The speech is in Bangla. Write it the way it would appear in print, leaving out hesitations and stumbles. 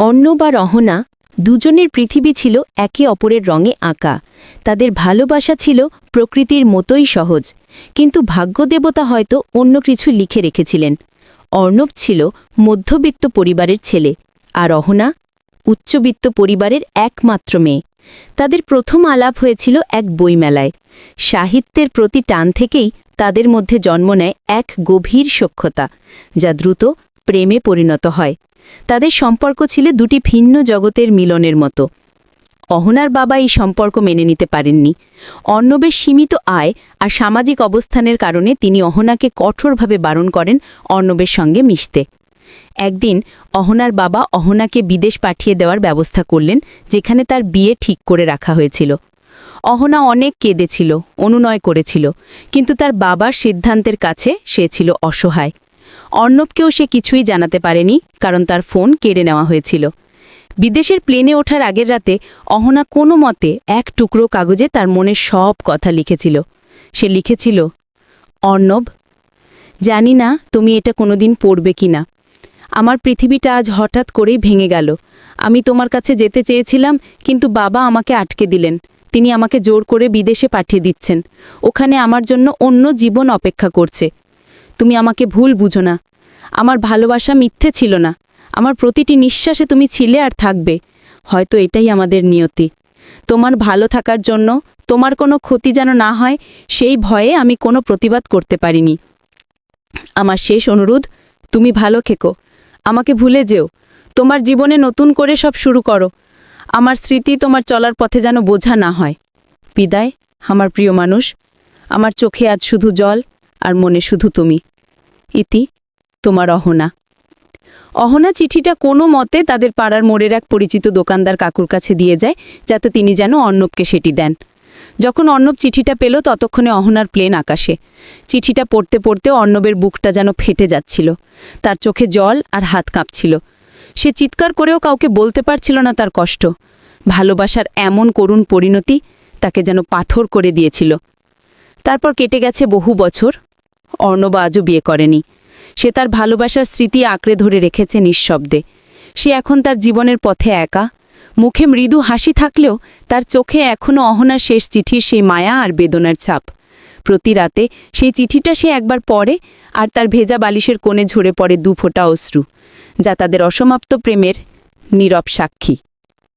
অর্ণব আর অহনা দুজনের পৃথিবী ছিল একে অপরের রঙে আঁকা। তাদের ভালোবাসা ছিল প্রকৃতির মতোই সহজ, কিন্তু ভাগ্যদেবতা হয়তো অন্য কিছু লিখে রেখেছিলেন। অর্ণব ছিল মধ্যবিত্ত পরিবারের ছেলে, আর অহনা উচ্চবিত্ত পরিবারের একমাত্র মেয়ে। তাদের প্রথম আলাপ হয়েছিল এক বইমেলায়। সাহিত্যের প্রতি টান থেকেই তাদের মধ্যে জন্ম নেয় এক গভীর সখ্যতা, যা দ্রুত প্রেমে পরিণত হয়। তাদের সম্পর্ক ছিল দুটি ভিন্ন জগতের মিলনের মতো। অহনার বাবা এই সম্পর্ক মেনে নিতে পারেননি। অর্ণবের সীমিত আয় আর সামাজিক অবস্থানের কারণে তিনি অহনাকে কঠোরভাবে বারণ করেন অর্ণবের সঙ্গে মিশতে। একদিন অহনার বাবা অহনাকে বিদেশ পাঠিয়ে দেওয়ার ব্যবস্থা করলেন, যেখানে তার বিয়ে ঠিক করে রাখা হয়েছিল। অহনা অনেক কেঁদেছিল, অনুনয় করেছিল, কিন্তু তার বাবার সিদ্ধান্তের কাছে সে ছিল অসহায়। অর্ণবকেও সে কিছুই জানাতে পারেনি, কারণ তার ফোন কেড়ে নেওয়া হয়েছিল। বিদেশের প্লেনে ওঠার আগের রাতে অহনা কোনো মতে এক টুকরো কাগজে তার মনের সব কথা লিখেছিল। সে লিখেছিল, অর্ণব, জানি না তুমি এটা কোনোদিন পড়বে কি না। আমার পৃথিবীটা আজ হঠাৎ করেই ভেঙে গেল। আমি তোমার কাছে যেতে চেয়েছিলাম, কিন্তু বাবা আমাকে আটকে দিলেন। তিনি আমাকে জোর করে বিদেশে পাঠিয়ে দিচ্ছেন। ওখানে আমার জন্য অন্য জীবন অপেক্ষা করছে। তুমি আমাকে ভুল বুঝো না। আমার ভালোবাসা মিথ্যে ছিল না। আমার প্রতিটি নিঃশ্বাসে তুমি ছিলে আর থাকবে। হয়তো এটাই আমাদের নিয়তি। তোমার ভালো থাকার জন্য, তোমার কোনো ক্ষতি যেন না হয়, সেই ভয়ে আমি কোনো প্রতিবাদ করতে পারিনি। আমার শেষ অনুরোধ, তুমি ভালো থেকো। আমাকে ভুলে যেও। তোমার জীবনে নতুন করে সব শুরু করো। আমার স্মৃতি তোমার চলার পথে যেন বোঝা না হয়। বিদায়, আমার প্রিয় মানুষ। আমার চোখে আজ শুধু জল, আর মনে শুধু তুমি। ইতি, তোমার অহনা। অহনা চিঠিটা কোনো মতে তাদের পাড়ার মোড়ের এক পরিচিত দোকানদার কাকুর কাছে দিয়ে যায়, যাতে তিনি যেন অর্ণবকে সেটি দেন। যখন অর্ণব চিঠিটা পেল, ততক্ষণে অহনার প্লেন আকাশে। চিঠিটা পড়তে পড়তে অর্ণবের বুকটা যেন ফেটে যাচ্ছিল। তার চোখে জল আর হাত কাঁপছিল। সে চিৎকার করেও কাউকে বলতে পারছিল না তার কষ্ট। ভালোবাসার এমন করুণ পরিণতি তাকে যেন পাথর করে দিয়েছিল। তারপর কেটে গেছে বহু বছর। অর্ণব আজও বিয়ে করেনি। সে তার ভালোবাসার স্মৃতি আঁকড়ে ধরে রেখেছে নিঃশব্দে। সে এখন তার জীবনের পথে একা। মুখে মৃদু হাসি থাকলেও তার চোখে এখনও অহনার শেষ চিঠির সেই মায়া আর বেদনার ছাপ। প্রতি রাতে সেই চিঠিটা সে একবার পড়ে, আর তার ভেজা বালিশের কোণে ঝরে পড়ে 2 ফোঁটা অশ্রু, যা তাদের অসমাপ্ত প্রেমের নীরব সাক্ষী।